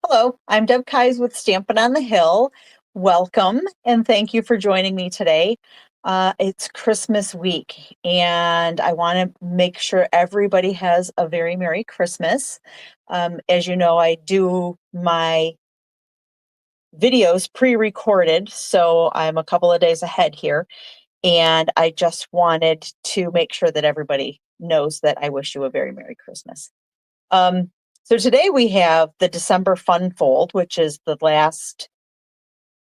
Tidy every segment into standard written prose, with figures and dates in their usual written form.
Hello, I'm Deb Keyes with Stampin' on the Hill. Welcome and thank you for joining me today. It's Christmas week and I want to make sure everybody has a very Merry Christmas. As you know, I do my videos pre-recorded, so I'm a couple of days ahead here. And I just wanted to make sure that everybody knows that I wish you a very Merry Christmas. So today we have the December Fun Fold, which is the last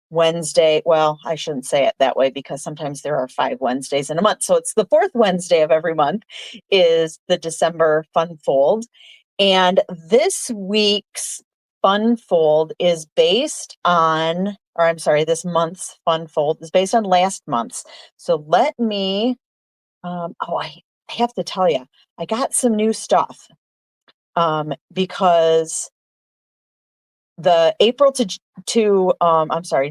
Wednesday. Well, I shouldn't say it that way because sometimes there are 5 Wednesdays in a month. So it's the 4th Wednesday of every month is the December Fun Fold. And this week's Fun Fold is based on, or I'm sorry, this month's Fun Fold is based on last month's. So let me, I have to tell you, I got some new stuff because the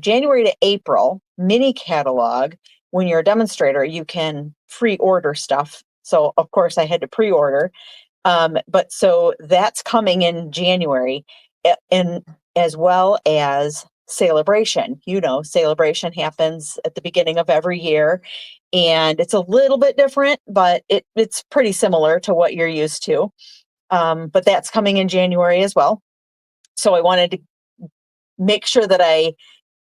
January to April mini catalog, when you're a demonstrator, you can pre-order stuff. So of course I had to pre-order. But so that's coming in January, and as well as Celebration. You know, Celebration happens at the beginning of every year, and it's a little bit different, but it's pretty similar to what you're used to. But that's coming in January as well. So I wanted to make sure that I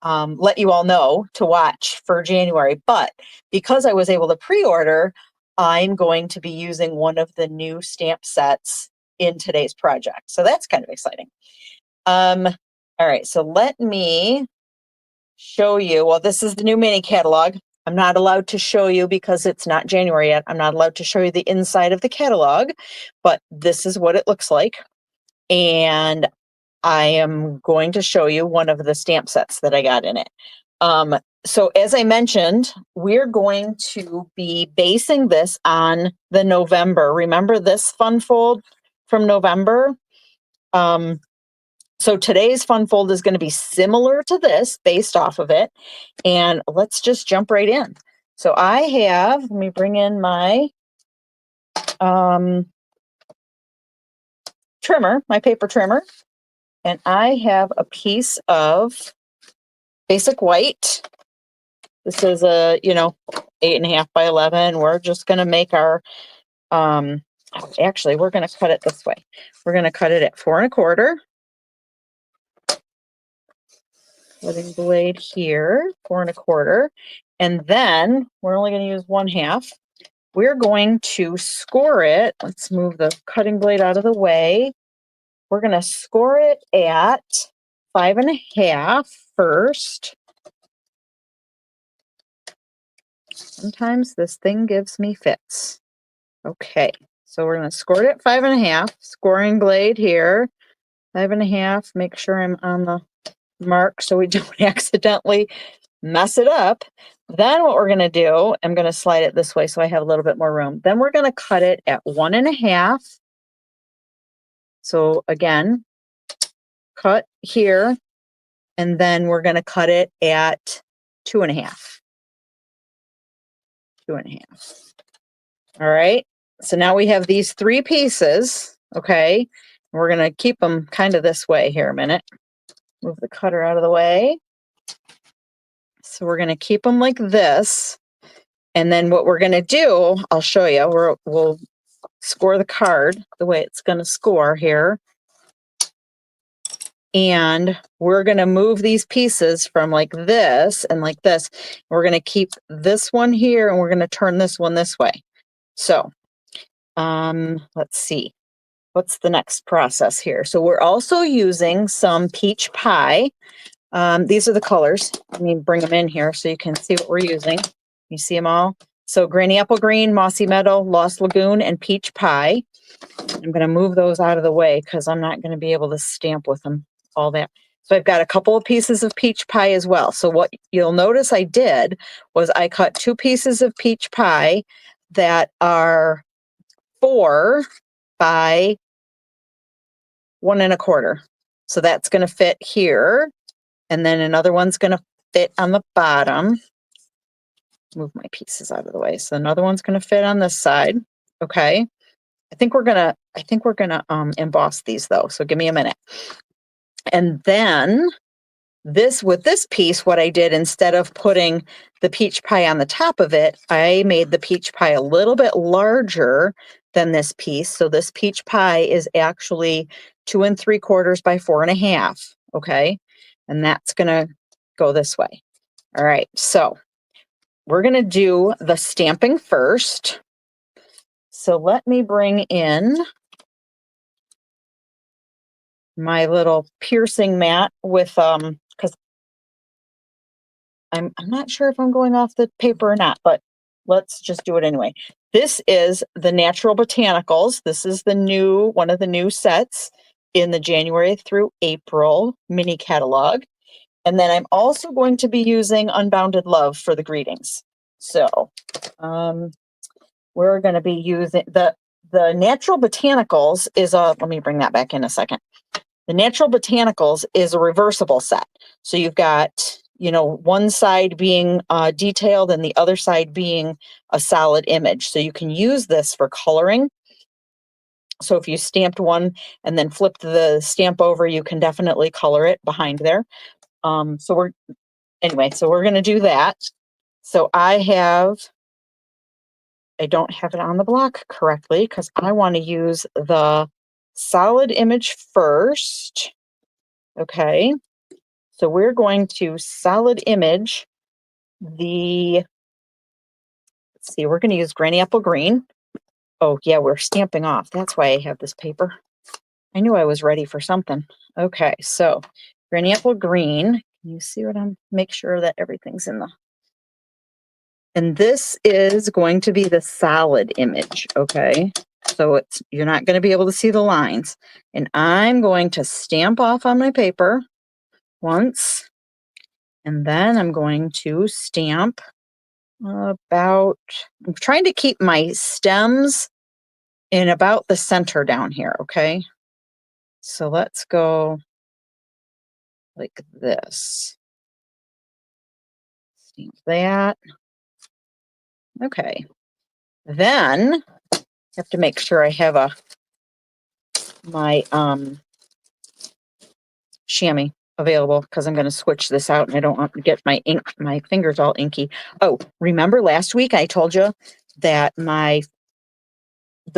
let you all know to watch for January. But because I was able to pre-order, I'm going to be using one of the new stamp sets in today's project. So that's kind of exciting. All right, so let me show you. Well, this is the new mini catalog. I'm not allowed to show you because it's not January yet. I'm not allowed to show you the inside of the catalog, but this is what it looks like. And I am going to show you one of the stamp sets that I got in it. So as I mentioned, we're going to be basing this on the November. Remember this Fun Fold from November? So today's Fun Fold is going to be similar to this, based off of it. And let's just jump right in. So I have, let me bring in my trimmer, my paper trimmer. And I have a piece of basic white. This is a, 8.5 by 11. We're just going to make our, actually, we're going to cut it this way. We're going to cut it at 4 1/4. Cutting blade here, 4 1/4. And then we're only going to use 1/2. We're going to score it. Let's move the cutting blade out of the way. We're going to score it at 5 1/2 first. Sometimes this thing gives me fits. Okay, so we're going to score it at 5 1/2. Scoring blade here, 5 1/2. Make sure I'm on the mark so we don't accidentally mess it up. Then what we're going to do, I'm going to slide it this way so I have a little bit more room. Then we're going to cut it at 1 1/2. So again, cut here, and then we're going to cut it at 2 1/2. 2 1/2. All right. So now we have these 3 pieces. Okay. We're going to keep them kind of this way here a minute. Move the cutter out of the way. So we're going to keep them like this. And then what we're going to do, I'll show you. We'll score the card the way it's going to score here. And we're going to move these pieces from like this and like this. We're going to keep this one here and we're going to turn this one this way. So let's see. What's the next process here? So we're also using some peach pie. These are the colors. Let me bring them in here so you can see what we're using. You see them all? So Granny Apple Green, Mossy Meadow, Lost Lagoon, and Peach Pie. I'm going to move those out of the way because I'm not going to be able to stamp with them all that. So I've got a couple of pieces of peach pie as well. So what you'll notice I did was I cut 2 pieces of peach pie that are 4 by 1 1/4. So that's going to fit here. And then another one's going to fit on the bottom. Move my pieces out of the way. So another one's going to fit on this side. Okay. I think we're going to emboss these though. So give me a minute. And then with this piece, what I did, instead of putting the peach pie on the top of it, I made the peach pie a little bit larger than this piece. So this peach pie is actually 2 3/4 by 4 1/2. Okay. And that's going to go this way. All right. So we're going to do the stamping first. So let me bring in my little piercing mat with, because I'm not sure if I'm going off the paper or not, but let's just do it anyway. This is the Natural Botanicals. This is one of the new sets in the January through April mini catalog. And then I'm also going to be using Unbounded Love for the greetings. So we're going to be using the Natural Botanicals is let me bring that back in a second. The Natural Botanicals is a reversible set. So you've got, one side being detailed and the other side being a solid image. So you can use this for coloring. So if you stamped one and then flipped the stamp over, you can definitely color it behind there. So we're going to do that. So I don't have it on the block correctly because I want to use the solid image first. Okay. So we're going to solid image we're going to use Granny Apple Green. Oh yeah, we're stamping off. That's why I have this paper. I knew I was ready for something. Okay, so Granny Apple Green. Can you see make sure that everything's in and this is going to be the solid image, okay? So you're not going to be able to see the lines. And I'm going to stamp off on my paper once, and then I'm going to stamp I'm trying to keep my stems in about the center down here, okay? So let's go like this. Stamp that. Okay. Then I have to make sure I have my chamois available because I'm going to switch this out and I don't want to get my fingers all inky. Oh, remember last week I told you that the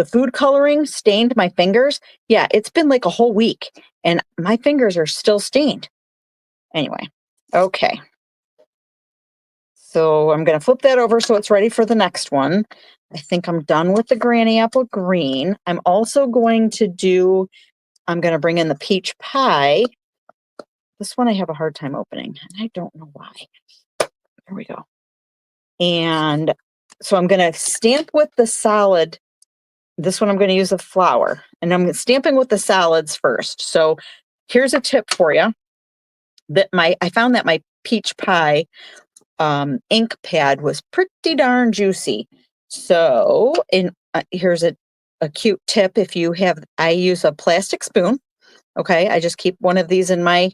food coloring stained my fingers? Yeah, it's been like a whole week and my fingers are still stained. Anyway, okay. So I'm going to flip that over so it's ready for the next one. I think I'm done with the Granny Apple Green. I'm going to bring in the peach pie. This one I have a hard time opening, and I don't know why. There we go. And so I'm going to stamp with the solid. This one I'm going to use a flower, and I'm stamping with the solids first. So here's a tip for you. I found that my peach pie ink pad was pretty darn juicy. So here's a cute tip. I use a plastic spoon. Okay, I just keep one of these in my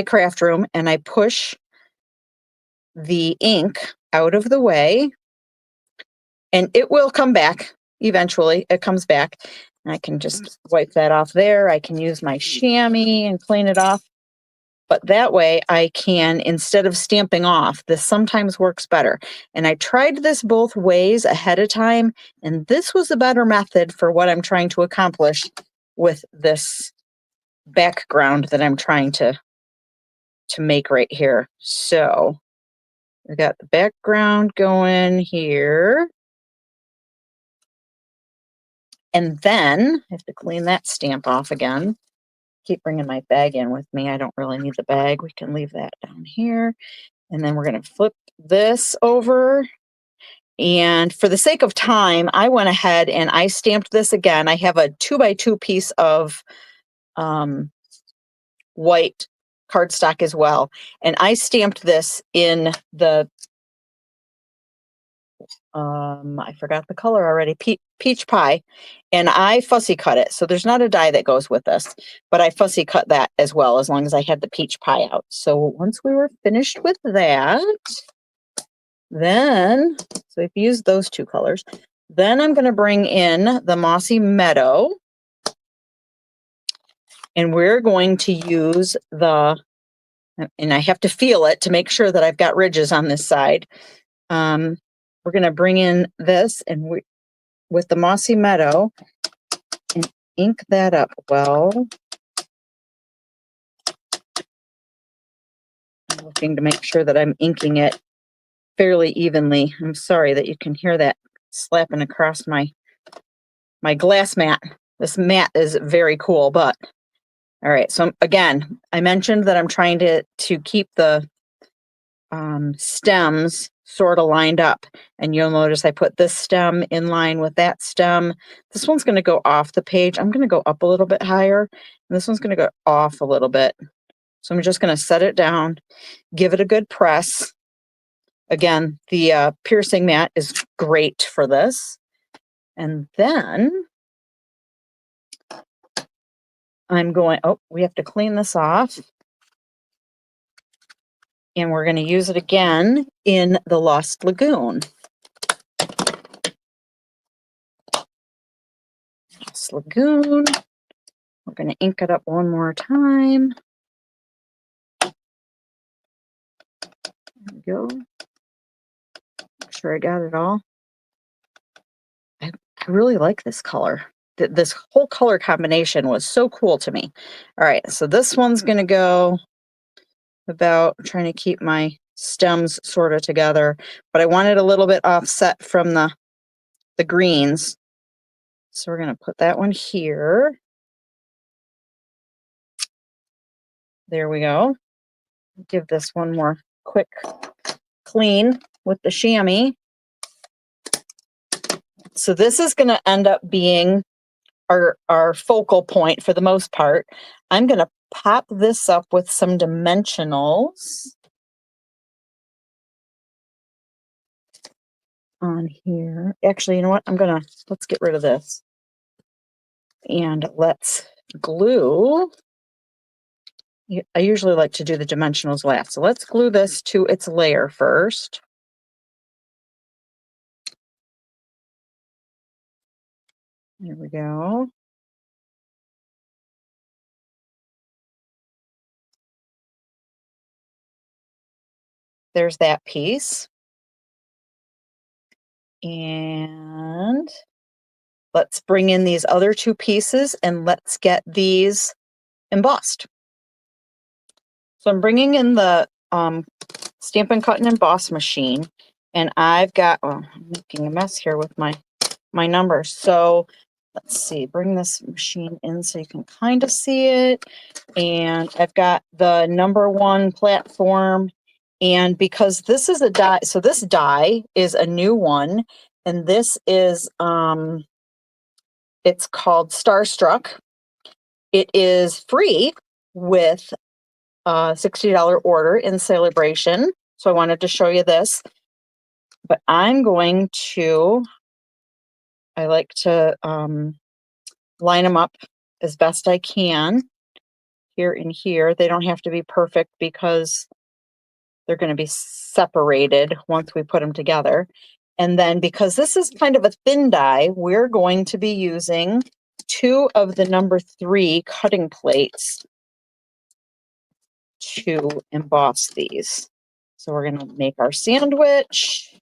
craft room, and I push the ink out of the way, and it will come back eventually. It comes back, and I can just wipe that off there. I can use my chamois and clean it off. But that way I can, instead of stamping off, this sometimes works better. And I tried this both ways ahead of time, and this was a better method for what I'm trying to accomplish with this background that I'm trying to make right here. So we got the background going here. And then I have to clean that stamp off again. Keep bringing my bag in with me. I don't really need the bag. We can leave that down here. And then we're going to flip this over. And for the sake of time, I went ahead and I stamped this again. I have a 2x2 piece of white cardstock as well. And I stamped this in the, I forgot the color already, peach pie. And I fussy cut it. So there's not a die that goes with this, but I fussy cut that as well, as long as I had the peach pie out. So once we were finished with that, then, so we've used those two colors. Then I'm going to bring in the Mossy Meadow. And we're going to use and I have to feel it to make sure that I've got ridges on this side. We're going to bring in this and with the Mossy Meadow and ink that up well. I'm looking to make sure that I'm inking it fairly evenly. I'm sorry that you can hear that slapping across my glass mat. This mat is very cool, but all right. So again, I mentioned that I'm trying to keep the stems sort of lined up, and you'll notice I put this stem in line with that stem. This one's going to go off the page. I'm going to go up a little bit higher, and this one's going to go off a little bit. So I'm just going to set it down, give it a good press. Again, the piercing mat is great for this. And then I'm going, we have to clean this off. And we're going to use it again in the Lost Lagoon. Lost Lagoon. We're going to ink it up one more time. There we go. Make sure I got it all. I really like this color. This whole color combination was so cool to me. All right, so this one's going to go about trying to keep my stems sort of together, but I want it a little bit offset from the greens. So we're going to put that one here. There we go. Give this one more quick clean with the chamois. So this is going to end up being our focal point for the most part. I'm going to pop this up with some dimensionals on here. Actually, you know what? Let's get rid of this. And let's glue. I usually like to do the dimensionals last. So let's glue this to its layer first. There we go. There's that piece. And let's bring in these other two pieces and let's get these embossed. So I'm bringing in the Stampin' Cut and Emboss machine, and I've got, I'm making a mess here with my numbers. So let's see, bring this machine in so you can kind of see it. And I've got the number 1 platform. And because this is a die, so this die is a new one, and this is, it's called Starstruck. It is free with a $60 order in celebration. So I wanted to show you this, but I like to line them up as best I can here and here. They don't have to be perfect because they're going to be separated once we put them together. And then because this is kind of a thin die, we're going to be using 2 of the number 3 cutting plates to emboss these. So we're going to make our sandwich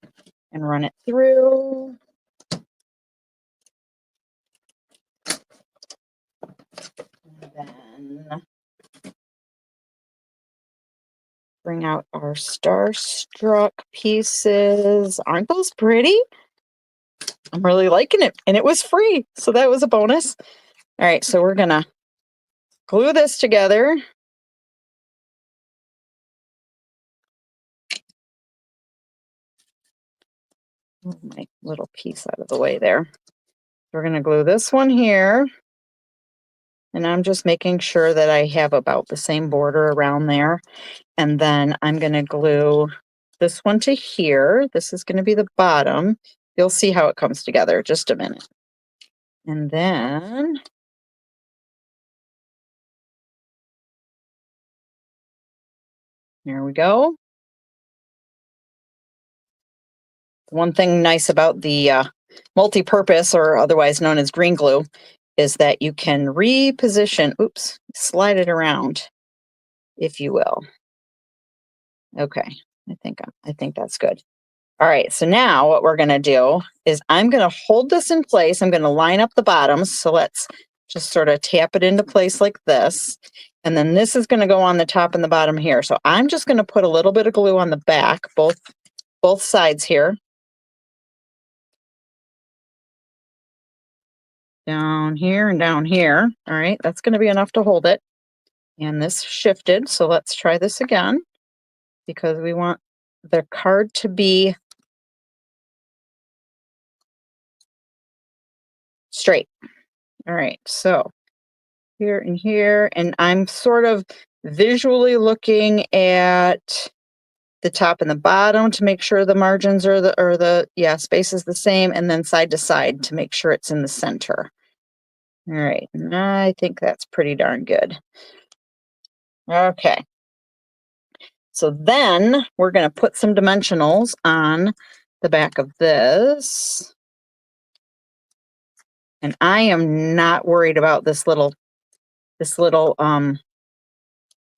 and run it through. And then bring out our Starstruck pieces. Aren't those pretty? I'm really liking it. And it was free, so that was a bonus. All right, so we're going to glue this together. Move my little piece out of the way there. We're going to glue this one here. And I'm just making sure that I have about the same border around there. And then I'm going to glue this one to here. This is going to be the bottom. You'll see how it comes together. Just a minute. And then there we go. One thing nice about the multi-purpose, or otherwise known as green glue, is that you can reposition, oops, slide it around, if you will. Okay, I think that's good. All right, so now what we're gonna do is I'm gonna hold this in place. I'm gonna line up the bottoms. So let's just sort of tap it into place like this. And then this is gonna go on the top and the bottom here. So I'm just gonna put a little bit of glue on the back, both sides here. Down here and down here. All right, that's gonna be enough to hold it. And this shifted, so let's try this again because we want the card to be straight. All right, so here and here, and I'm sort of visually looking at the top and the bottom to make sure the margins are the space is the same, and then side to side to make sure it's in the center. All right, and I think that's pretty darn good. Okay. So then we're going to put some dimensionals on the back of this. And I am not worried about this little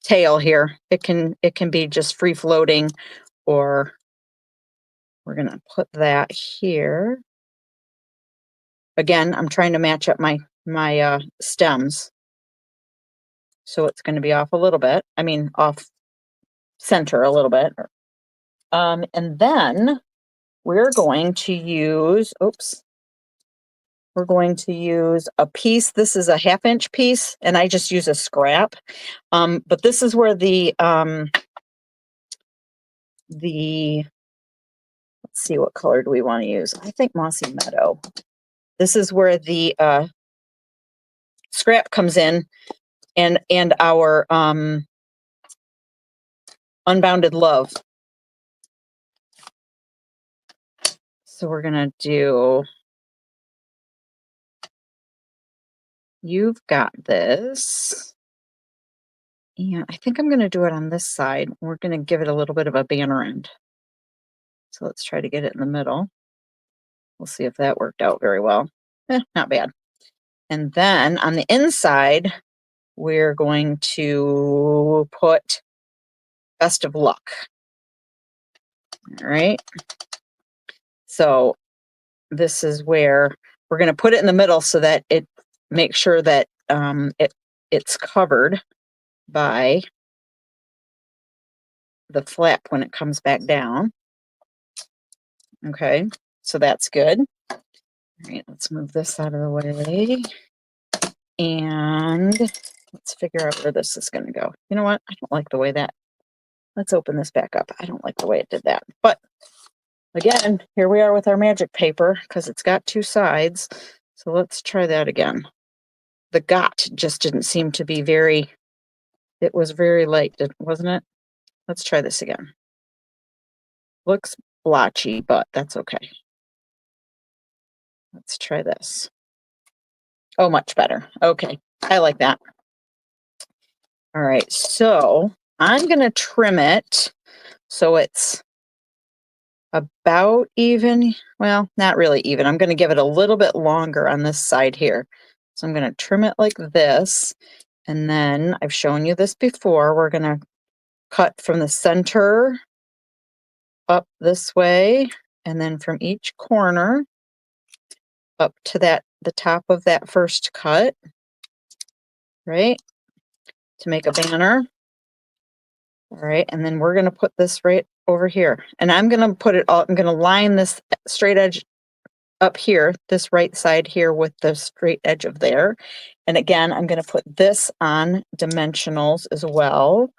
tail here. It can be just free floating, or we're going to put that here. Again, I'm trying to match up my stems. So it's going to be off a little bit. I mean, off center a little bit. And then we're going to use, we're going to use a piece. This is a 1/2 inch piece, and I just use a scrap. But this is where let's see, what color do we want to use? I think Mossy Meadow. This is where the scrap comes in, and our Unbounded Love. So we're gonna do, You've Got This. And I think I'm gonna do it on this side. We're gonna give it a little bit of a banner end. So let's try to get it in the middle. We'll see if that worked out very well. Not bad. And then on the inside, we're going to put Best of Luck. All right. So this is where we're going to put it in the middle so that it makes sure that it's covered by the flap when it comes back down. Okay, so that's good. All right, let's move this out of the way. And let's figure out where this is going to go. You know what? I don't like the way that, let's open this back up. I don't like the way it did that. But again, here we are with our magic paper because it's got 2 sides. So let's try that again. The got just didn't seem to be it was very light, wasn't it? Let's try this again. Looks blotchy, but that's okay. Let's try this. Oh, much better. Okay, I like that. All right, so I'm going to trim it so it's about even. Well, not really even. I'm going to give it a little bit longer on this side here. So I'm going to trim it like this. And then I've shown you this before. We're going to cut from the center up this way, and then from each corner up to the top of that first cut, right? To make a banner. All right, and then we're going to put this right over here. And I'm going to put it all, I'm going to line this straight edge up here, this right side here with the straight edge of there. And again, I'm going to put this on dimensionals as well.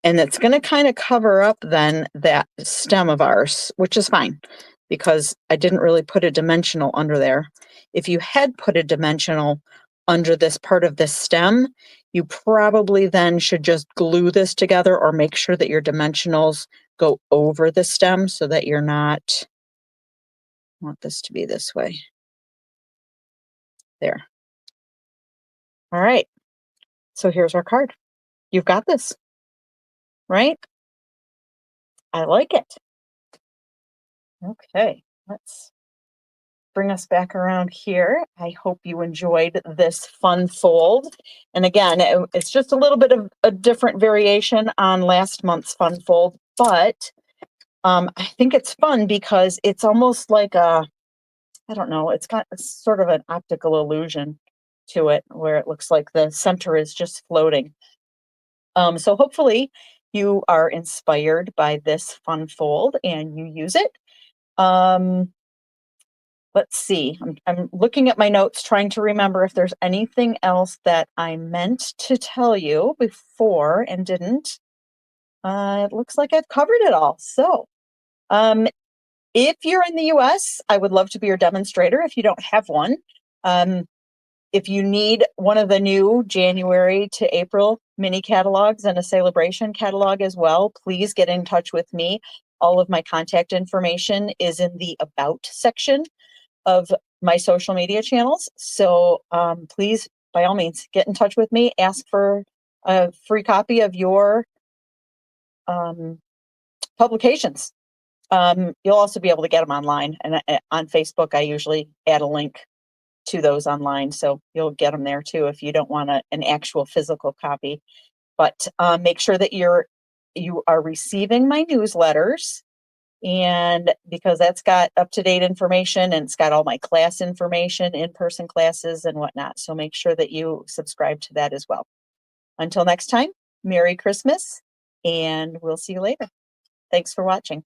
And it's going to kind of cover up then that stem of ours, which is fine because I didn't really put a dimensional under there. If you had put a dimensional under this part of this stem, you probably then should just glue this together or make sure that your dimensionals go over the stem so that you're not, I want this to be this way. There. All right. So here's our card. You've got this, right? I like it. Okay, let's bring us back around here. I hope you enjoyed this fun fold. And again, it's just a little bit of a different variation on last month's fun fold, but I think it's fun because it's almost like I don't know, it's got sort of an optical illusion to it where it looks like the center is just floating. So hopefully you are inspired by this fun fold and you use it. Let's see, I'm looking at my notes, trying to remember if there's anything else that I meant to tell you before and didn't. It looks like I've covered it all. So, if you're in the US, I would love to be your demonstrator if you don't have one. If you need one of the new January to April mini catalogs and a celebration catalog as well, please get in touch with me. All of my contact information is in the About section of my social media channels. So please, by all means, get in touch with me. Ask for a free copy of your publications. You'll also be able to get them online. And on Facebook, I usually add a link to those online. So you'll get them there too if you don't want an actual physical copy. But make sure that you are receiving my newsletters, and because that's got up-to-date information and it's got all my class information, in-person classes and whatnot. So make sure that you subscribe to that as well. Until next time, Merry Christmas, and we'll see you later. Thanks for watching.